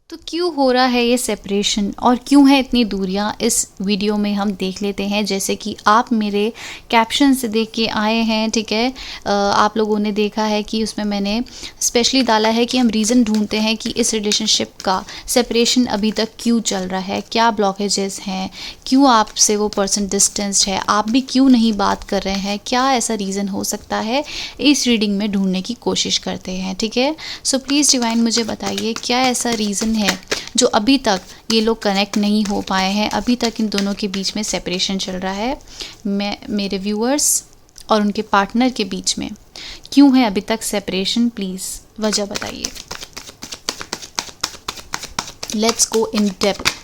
तो क्यों हो रहा है ये सेपरेशन और क्यों है इतनी दूरियां, इस वीडियो में हम देख लेते हैं। जैसे कि आप मेरे कैप्शन से देख के आए हैं, ठीक है। आप लोगों ने देखा है कि उसमें मैंने स्पेशली डाला है कि हम रीज़न ढूंढते हैं कि इस रिलेशनशिप का सेपरेशन अभी तक क्यों चल रहा है, क्या ब्लॉकेजेस हैं, क्यों आपसे वो पर्सन डिस्टेंस्ड है, आप भी क्यों नहीं बात कर रहे हैं, क्या ऐसा रीज़न हो सकता है, इस रीडिंग में ढूंढने की कोशिश करते हैं, ठीक है। सो प्लीज़ डिवाइन मुझे बताइए क्या ऐसा रीज़न है जो अभी तक ये लोग कनेक्ट नहीं हो पाए हैं, अभी तक इन दोनों के बीच में सेपरेशन चल रहा है। मैं मेरे व्यूअर्स और उनके पार्टनर के बीच में क्यों है अभी तक सेपरेशन, प्लीज़ वजह बताइए। Let's go in depth.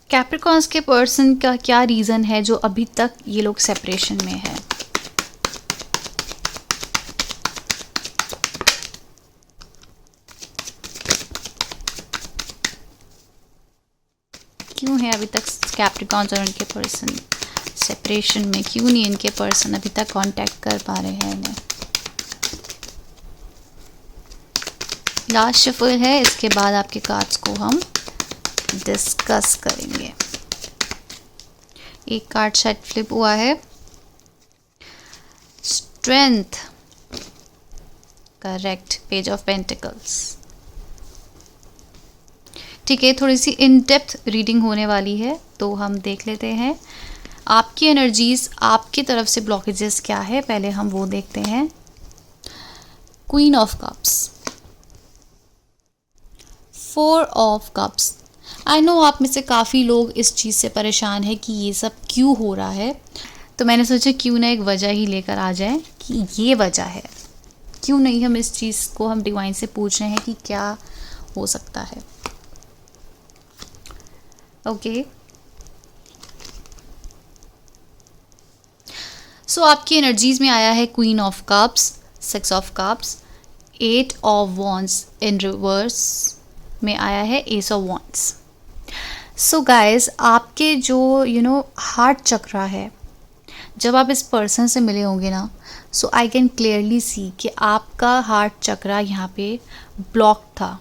Capricorns के पर्सन का क्या रीज़न है जो अभी तक ये लोग सेपरेशन में है। क्यों है अभी तक कैप्रिकॉन्स और उनके पर्सन सेपरेशन में, क्यों नहीं इनके पर्सन अभी तक कांटेक्ट कर पा रहे हैं इन्हें। लास्ट शफल है, इसके बाद आपके कार्ड्स को हम डिस्कस करेंगे। एक कार्ड शायद फ्लिप हुआ है, strength, correct, page of pentacles. ठीक है, थोड़ी सी इन डेप्थ रीडिंग होने वाली है, तो हम देख लेते हैं आपकी एनर्जीज, आपकी तरफ से ब्लॉकेजेस क्या है, पहले हम वो देखते हैं। Queen of cups, 4 of cups. I know आप में से काफ़ी लोग इस चीज़ से परेशान है कि ये सब क्यों हो रहा है, तो मैंने सोचा क्यों ना एक वजह ही लेकर आ जाए कि ये वजह है। क्यों नहीं हम इस चीज़ को हम डिवाइन से पूछ रहे हैं कि क्या हो सकता है। ओके, सो आपकी एनर्जीज में आया है queen of cups, 6 of cups, 8 of wands, in reverse में आया है S of wands. So guys, आपके जो हार्ट चक्रा है, जब आप इस पर्सन से मिले होंगे ना, सो आई कैन क्लियरली सी कि आपका हार्ट चक्रा यहाँ पे ब्लॉक था।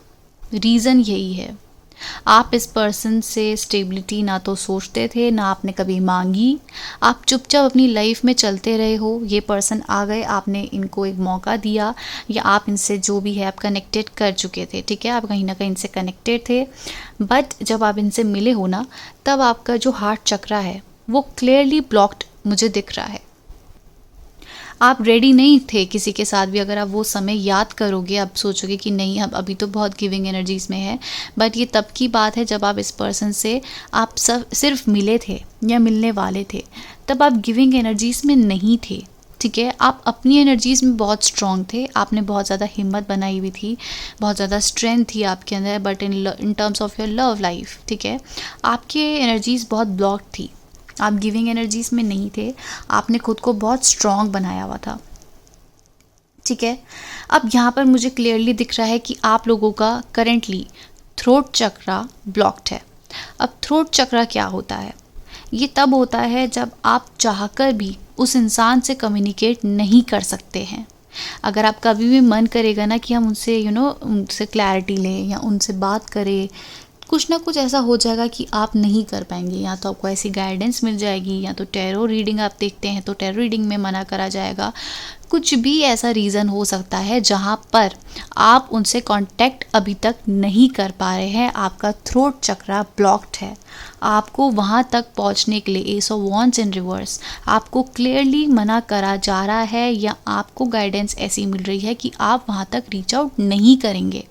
रीज़न यही है, आप इस पर्सन से स्टेबिलिटी ना तो सोचते थे, ना आपने कभी मांगी। आप चुपचाप अपनी लाइफ में चलते रहे हो, ये पर्सन आ गए, आपने इनको एक मौका दिया, या आप इनसे जो भी है आप कनेक्टेड कर चुके थे, ठीक है, आप कहीं ना कहीं इनसे कनेक्टेड थे। बट जब आप इनसे मिले हो ना, तब आपका जो हार्ट चक्रा है वो क्लियरली ब्लॉक्ड मुझे दिख रहा है। आप रेडी नहीं थे किसी के साथ भी। अगर आप वो समय याद करोगे, आप सोचोगे कि नहीं, हम अभी तो बहुत गिविंग एनर्जीज में है। बट ये तब की बात है जब आप इस पर्सन से आप सब सिर्फ मिले थे या मिलने वाले थे, तब आप गिविंग एनर्जीज में नहीं थे, ठीक है। आप अपनी एनर्जीज में बहुत स्ट्रांग थे, आपने बहुत ज़्यादा हिम्मत बनाई हुई थी, बहुत ज़्यादा स्ट्रेंथ थी आपके अंदर। But in terms of your love life, ठीक है, आपके एनर्जीज बहुत ब्लॉक थी, आप गिविंग एनर्जीज में नहीं थे, आपने खुद को बहुत स्ट्रॉन्ग बनाया हुआ था, ठीक है। अब यहाँ पर मुझे क्लियरली दिख रहा है कि आप लोगों का करेंटली थ्रोट चक्रा ब्लॉक्ड है। अब थ्रोट चक्रा क्या होता है? ये तब होता है जब आप चाहकर भी उस इंसान से कम्युनिकेट नहीं कर सकते हैं। अगर आप कभी भी मन करेगा ना कि हम उनसे उनसे क्लैरिटी लें या उनसे बात करें, कुछ ना कुछ ऐसा हो जाएगा कि आप नहीं कर पाएंगे। या तो आपको ऐसी गाइडेंस मिल जाएगी, या तो टैरो रीडिंग आप देखते हैं तो टैरो रीडिंग में मना करा जाएगा। कुछ भी ऐसा रीज़न हो सकता है जहाँ पर आप उनसे कांटेक्ट अभी तक नहीं कर पा रहे हैं, आपका थ्रोट चक्रा ब्लॉक्ड है। आपको वहाँ तक पहुँचने के लिए S of wands in reverse आपको क्लियरली मना करा जा रहा है, या आपको गाइडेंस ऐसी मिल रही है कि आप वहाँ तक रीच आउट नहीं करेंगे,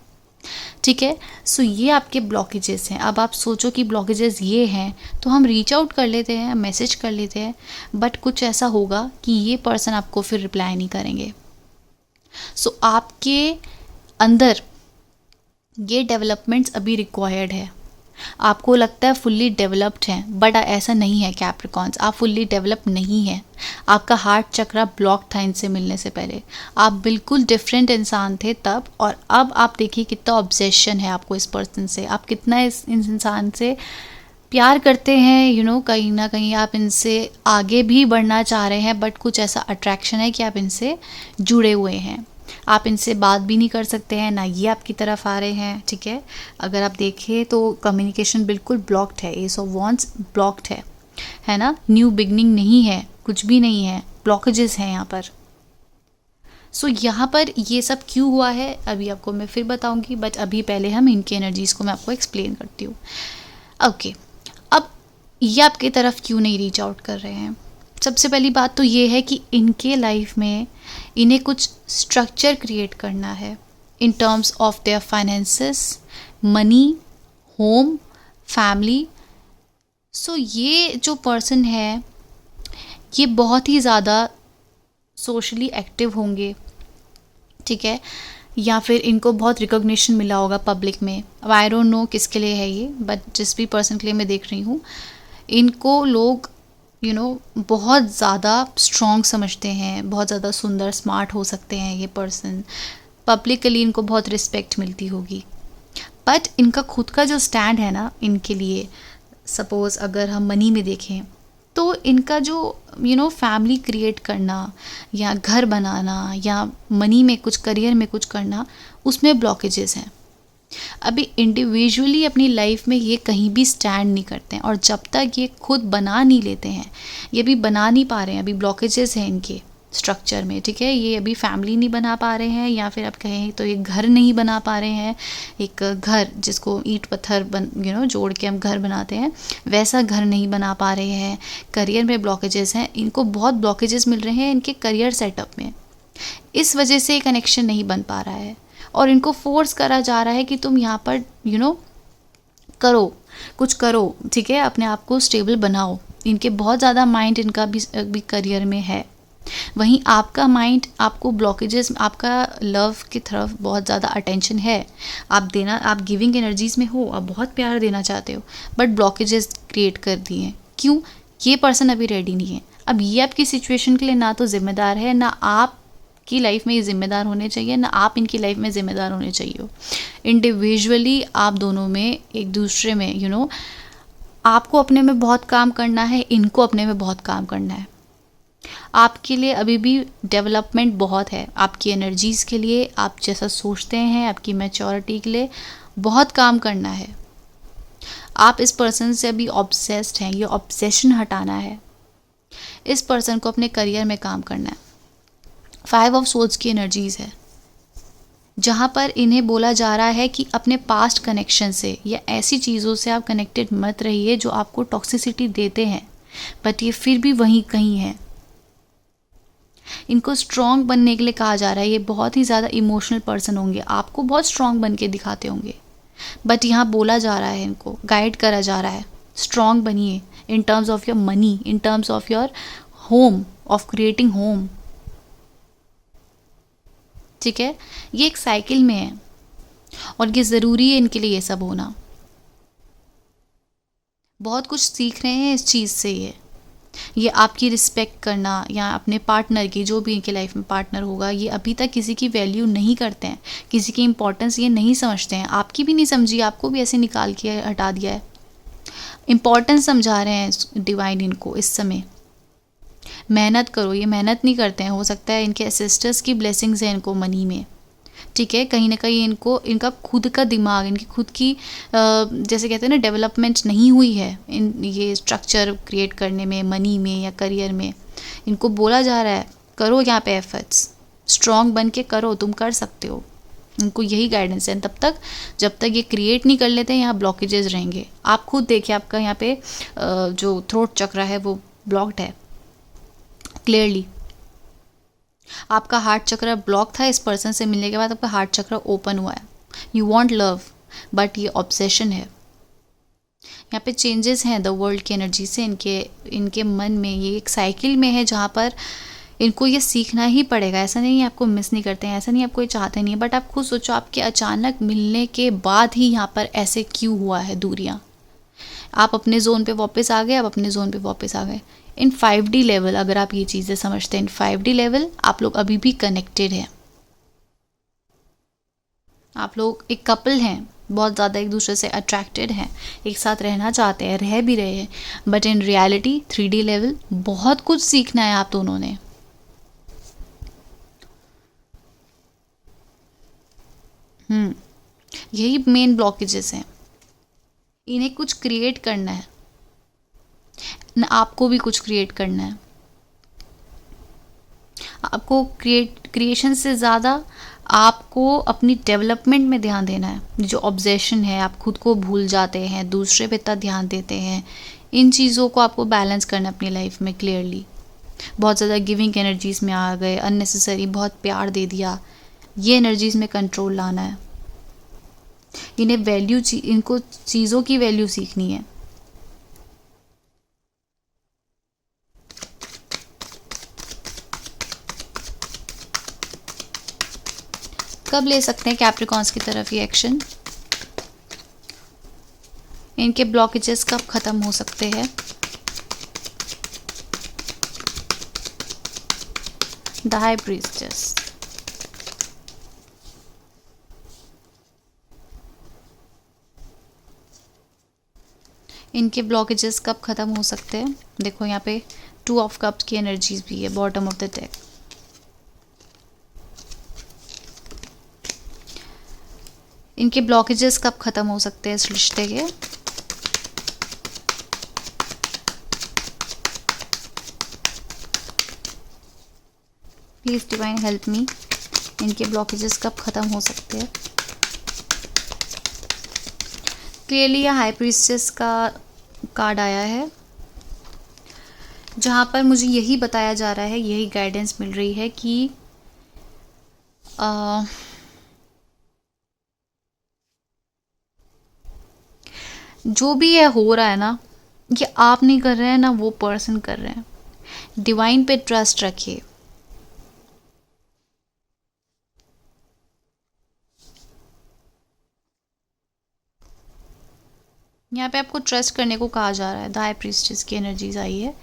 ठीक है। सो ये आपके ब्लॉकेजेस हैं। अब आप सोचो कि ब्लॉकेजेस ये हैं, तो हम रीच आउट कर लेते हैं, मैसेज कर लेते हैं, बट कुछ ऐसा होगा कि ये पर्सन आपको फिर रिप्लाई नहीं करेंगे। सो आपके अंदर ये डेवलपमेंट्स अभी रिक्वायर्ड है। आपको लगता है फुल्ली डेवलप्ड हैं, बट ऐसा नहीं है कैप्रिकॉन्स, आप फुल्ली डेवलप नहीं हैं। आपका हार्ट चक्रा ब्लॉक था इनसे मिलने से पहले, आप बिल्कुल डिफरेंट इंसान थे तब, और अब आप देखिए कितना ऑब्सेशन है आपको इस पर्सन से, आप कितना इस इंसान से प्यार करते हैं, कहीं ना कहीं आप इनसे आगे भी बढ़ना चाह रहे हैं, बट कुछ ऐसा अट्रैक्शन है कि आप इनसे जुड़े हुए हैं। आप इनसे बात भी नहीं कर सकते हैं, ना ये आपकी तरफ आ रहे हैं, ठीक है। अगर आप देखें तो कम्युनिकेशन बिल्कुल ब्लॉक्ड है, एस ऑफ वॉन्ड्स ब्लॉक्ड है ना। न्यू बिगनिंग नहीं है, कुछ भी नहीं है, ब्लॉकेजेस हैं यहाँ पर। सो यहाँ पर ये सब क्यों हुआ है अभी आपको मैं फिर बताऊंगी, बट अभी पहले हम इनकी एनर्जीज़ को मैं आपको एक्सप्लेन करती हूँ। ओके, अब ये आपकी तरफ क्यों नहीं रीच आउट कर रहे हैं? सबसे पहली बात तो ये है कि इनके लाइफ में इन्हें कुछ स्ट्रक्चर क्रिएट करना है in terms of their finances, money, home, family. So ये जो पर्सन है ये बहुत ही ज़्यादा सोशली एक्टिव होंगे, ठीक है, या फिर इनको बहुत रिकॉग्निशन मिला होगा पब्लिक में। अब आई डोंट नो किसके लिए है ये, बट जिस भी पर्सन के लिए मैं देख रही हूँ, इनको लोग बहुत ज़्यादा स्ट्रॉन्ग समझते हैं, बहुत ज़्यादा सुंदर स्मार्ट हो सकते हैं ये पर्सन। पब्लिकली इनको बहुत रिस्पेक्ट मिलती होगी, बट इनका खुद का जो स्टैंड है ना इनके लिए, सपोज़ अगर हम मनी में देखें तो इनका जो फैमिली क्रिएट करना या घर बनाना या मनी में कुछ, करियर में कुछ करना, उसमें ब्लॉकेजेस हैं। अभी इंडिविजुअली अपनी लाइफ में ये कहीं भी स्टैंड नहीं करते हैं, और जब तक ये खुद बना नहीं लेते हैं, ये भी बना नहीं पा रहे हैं, अभी ब्लॉकेजेस हैं इनके स्ट्रक्चर में, ठीक है। ये अभी फैमिली नहीं बना पा रहे हैं, या फिर आप कहें तो ये घर नहीं बना पा रहे हैं। एक घर जिसको ईंट पत्थर जोड़ के हम घर बनाते हैं, वैसा घर नहीं बना पा रहे हैं। करियर में ब्लॉकेजेस हैं, इनको बहुत ब्लॉकेजेस मिल रहे हैं इनके करियर सेटअप में। इस वजह से कनेक्शन नहीं बन पा रहा है, और इनको फोर्स करा जा रहा है कि तुम यहाँ पर करो, कुछ करो, ठीक है, अपने आप को स्टेबल बनाओ। इनके बहुत ज़्यादा माइंड इनका भी करियर में है। वहीं आपका माइंड, आपको ब्लॉकेजेस, आपका लव की तरफ बहुत ज़्यादा अटेंशन है, आप गिविंग एनर्जीज़ में हो, आप बहुत प्यार देना चाहते हो, बट ब्लॉकेजेस क्रिएट कर दिए हैं। क्यों? ये पर्सन अभी रेडी नहीं है। अब ये आपकी सिचुएशन के लिए ना तो जिम्मेदार है, ना आप की लाइफ में ये जिम्मेदार होने चाहिए, ना आप इनकी लाइफ में ज़िम्मेदार होने चाहिए। इंडिविजुअली आप दोनों में एक दूसरे में आपको अपने में बहुत काम करना है, इनको अपने में बहुत काम करना है। आपके लिए अभी भी डेवलपमेंट बहुत है, आपकी एनर्जीज़ के लिए, आप जैसा सोचते हैं, आपकी मैच्योरिटी के लिए बहुत काम करना है। आप इस पर्सन से अभी ऑब्सेस्ड हैं, ये ऑब्सेशन हटाना है। इस पर्सन को अपने करियर में काम करना है। 5 ऑफ सोल्स की एनर्जीज़ है, जहाँ पर इन्हें बोला जा रहा है कि अपने पास्ट कनेक्शन से या ऐसी चीज़ों से आप कनेक्टेड मत रहिए जो आपको टॉक्सिसिटी देते हैं, बट ये फिर भी वहीं कहीं है। इनको स्ट्रॉन्ग बनने के लिए कहा जा रहा है। ये बहुत ही ज़्यादा इमोशनल पर्सन होंगे, आपको बहुत स्ट्रॉन्ग बन के दिखाते होंगे, बट यहाँ बोला जा रहा है, इनको गाइड करा जा रहा है, स्ट्रॉन्ग बनिए इन terms of your money, in terms of your home, of creating home, ठीक है। ये एक साइकिल में है, और ये ज़रूरी है इनके लिए ये सब होना। बहुत कुछ सीख रहे हैं इस चीज़ से। ये आपकी रिस्पेक्ट करना, या अपने पार्टनर की, जो भी इनके लाइफ में पार्टनर होगा, ये अभी तक किसी की वैल्यू नहीं करते हैं, किसी की इंपॉर्टेंस ये नहीं समझते हैं। आपकी भी नहीं समझी, आपको भी ऐसे निकाल के हटा दिया है। इंपॉर्टेंस समझा रहे हैं डिवाइन इनको इस समय। मेहनत करो, ये मेहनत नहीं करते हैं। हो सकता है इनके एसेस्टर्स की ब्लेसिंग्स हैं इनको मनी में, ठीक है। कहीं ना कहीं इनको, इनका खुद का दिमाग, इनकी खुद की जैसे कहते हैं ना, डेवलपमेंट नहीं हुई है इन ये स्ट्रक्चर क्रिएट करने में, मनी में या करियर में। इनको बोला जा रहा है करो यहाँ पे एफर्ट्स, स्ट्रॉन्ग बन के करो, तुम कर सकते हो। इनको यही गाइडेंस है। तब तक, जब तक ये क्रिएट नहीं कर लेते, यहाँ ब्लॉकेजेस रहेंगे। आप खुद देखिए, आपका यहाँ पे जो थ्रोट चक्र है वो ब्लॉक्ड है क्लियरली। आपका हार्ट चक्र ब्लॉक था, इस पर्सन से मिलने के बाद आपका हार्ट चक्र ओपन हुआ है। यू वांट लव, बट ये ऑब्सेशन है। यहाँ पे चेंजेस हैं द वर्ल्ड की एनर्जी से इनके मन में। ये एक साइकिल में है जहाँ पर इनको ये सीखना ही पड़ेगा। ऐसा नहीं है आपको मिस नहीं करते हैं, ऐसा नहीं आपको ये चाहते नहीं है, बट आप खुद सोचो, आपके अचानक मिलने के बाद ही यहाँ पर ऐसे क्यों हुआ है दूरियाँ। आप अपने जोन पे वापस आ गए, आप अपने जोन पे वापस आ गए। इन 5D लेवल अगर आप ये चीज़ें समझते हैं, इन 5D लेवल आप लोग अभी भी कनेक्टेड हैं। आप लोग एक कपल हैं, बहुत ज़्यादा एक दूसरे से अट्रैक्टेड हैं, एक साथ रहना चाहते हैं, रह भी रहे हैं, but in reality 3D level बहुत कुछ सीखना है आप दोनों ने। यही मेन ब्लॉकेजेस हैं। इन्हें कुछ क्रिएट करना है, न आपको भी कुछ क्रिएट करना है। आपको क्रिएशन से ज़्यादा आपको अपनी डेवलपमेंट में ध्यान देना है। जो ऑब्सेशन है, आप खुद को भूल जाते हैं, दूसरे पे इतना ध्यान देते हैं, इन चीज़ों को आपको बैलेंस करना है अपनी लाइफ में क्लियरली। बहुत ज़्यादा गिविंग एनर्जीज़ में आ गए, अननेसेसरी बहुत प्यार दे दिया, ये एनर्जीज़ में कंट्रोल लाना है। इन्हें इनको चीज़ों की वैल्यू सीखनी है। कब ले सकते हैं कैप्रिकॉन्स की तरफ ये एक्शन? इनके ब्लॉकेजेस कब ख़त्म हो सकते हैं? The high priestess. इनके ब्लॉकेजेस कब ख़त्म हो सकते हैं? देखो यहाँ पे 2 ऑफ कप्स की एनर्जीज भी है बॉटम ऑफ द डेक। इनके ब्लॉकेजेस कब ख़त्म हो सकते हैं इस रिश्ते के? प्लीज़ डिवाइन हेल्प मी, इनके ब्लॉकेजेस कब ख़त्म हो सकते हैं? क्लियरली यह हाई प्रीस्टेस का कार्ड आया है, जहाँ पर मुझे यही बताया जा रहा है, यही गाइडेंस मिल रही है कि जो भी ये हो रहा है ना, ये आप नहीं कर रहे हैं ना, वो पर्सन कर रहे हैं। डिवाइन पे ट्रस्ट रखिए। यहाँ पे आपको ट्रस्ट करने को कहा जा रहा है। द हाई प्रीस्टेस की एनर्जीज आई है,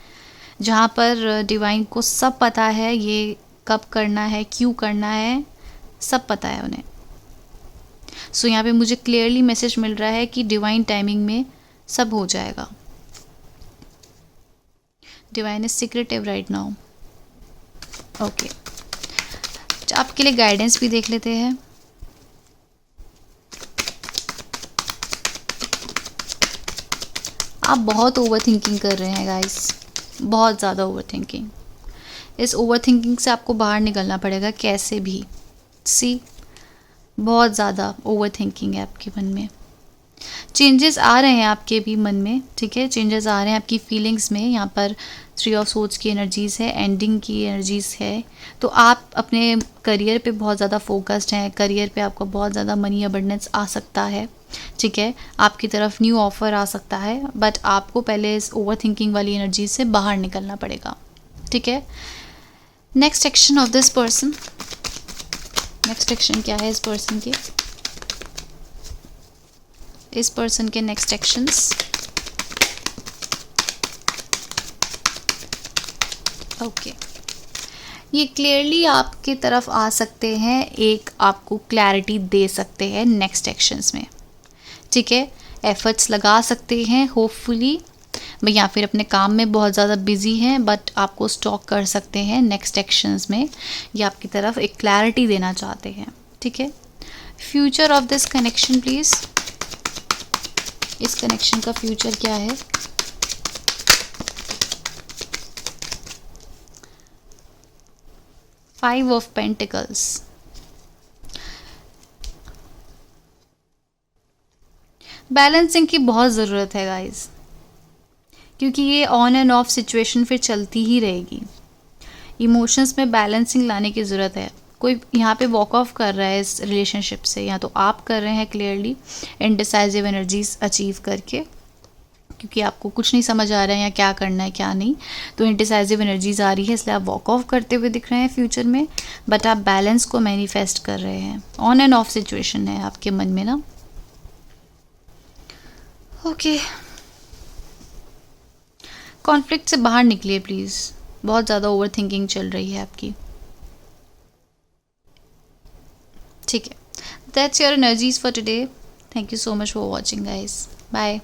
जहाँ पर डिवाइन को सब पता है, ये कब करना है, क्यों करना है, सब पता है उन्हें। सो यहाँ पे मुझे क्लियरली मैसेज मिल रहा है कि डिवाइन टाइमिंग में सब हो जाएगा। Divine is secretive right now. Okay, आपके लिए गाइडेंस भी देख लेते हैं। आप बहुत ओवर थिंकिंग कर रहे हैं गाइस, बहुत ज़्यादा ओवर थिंकिंग। इस ओवर थिंकिंग से आपको बाहर निकलना पड़ेगा कैसे भी। सी, बहुत ज़्यादा ओवर थिंकिंग है आपके मन में। चेंजेस आ रहे हैं आपके भी मन में, ठीक है, चेंजेस आ रहे हैं आपकी फीलिंग्स में। यहाँ पर 3 ऑफ सोर्ड्स की एनर्जीज़ है, एंडिंग की एनर्जीज़ है। तो आप अपने करियर पे बहुत ज़्यादा फोकस्ड हैं, करियर पे आपको बहुत ज़्यादा मनी अबंडेंस आ सकता है, ठीक है, आपकी तरफ न्यू ऑफ़र आ सकता है, बट आपको पहले इस ओवर थिंकिंग वाली एनर्जी से बाहर निकलना पड़ेगा, ठीक है। Next action of this person, next action क्या है इस पर्सन के? इस पर्सन के नेक्स्ट एक्शंस, ओके, ये क्लियरली आपकी तरफ आ सकते हैं, एक आपको क्लैरिटी दे सकते हैं नेक्स्ट एक्शंस में, ठीक है। एफर्ट्स लगा सकते हैं होपफुली, या फिर अपने काम में बहुत ज़्यादा बिजी हैं, बट आपको स्टॉक कर सकते हैं नेक्स्ट एक्शंस में। ये आपकी तरफ एक क्लैरिटी देना चाहते हैं, ठीक है। Future of this connection please, इस कनेक्शन का फ्यूचर क्या है? Five of pentacles. बैलेंसिंग की बहुत ज़रूरत है गाइस, क्योंकि ये ऑन एंड ऑफ सिचुएशन फिर चलती ही रहेगी। इमोशंस में बैलेंसिंग लाने की ज़रूरत है। कोई यहाँ पे वॉक ऑफ कर रहा है इस रिलेशनशिप से, या तो आप कर रहे हैं क्लियरली इनडिसाइसिव एनर्जीज अचीव करके, क्योंकि आपको कुछ नहीं समझ आ रहा है या क्या करना है क्या नहीं, तो इनडिसाइसिव एनर्जीज आ रही है, इसलिए आप वॉक ऑफ करते हुए दिख रहे हैं फ्यूचर में, बट आप बैलेंस को मैनिफेस्ट कर रहे हैं। ऑन एंड ऑफ सिचुएशन है आपके मन में ना, ओके। कॉन्फ्लिक्ट से बाहर निकलिए प्लीज़, बहुत ज़्यादा ओवर थिंकिंग चल रही है आपकी, ठीक है। That's your energies for today. Thank you so much for watching guys, bye.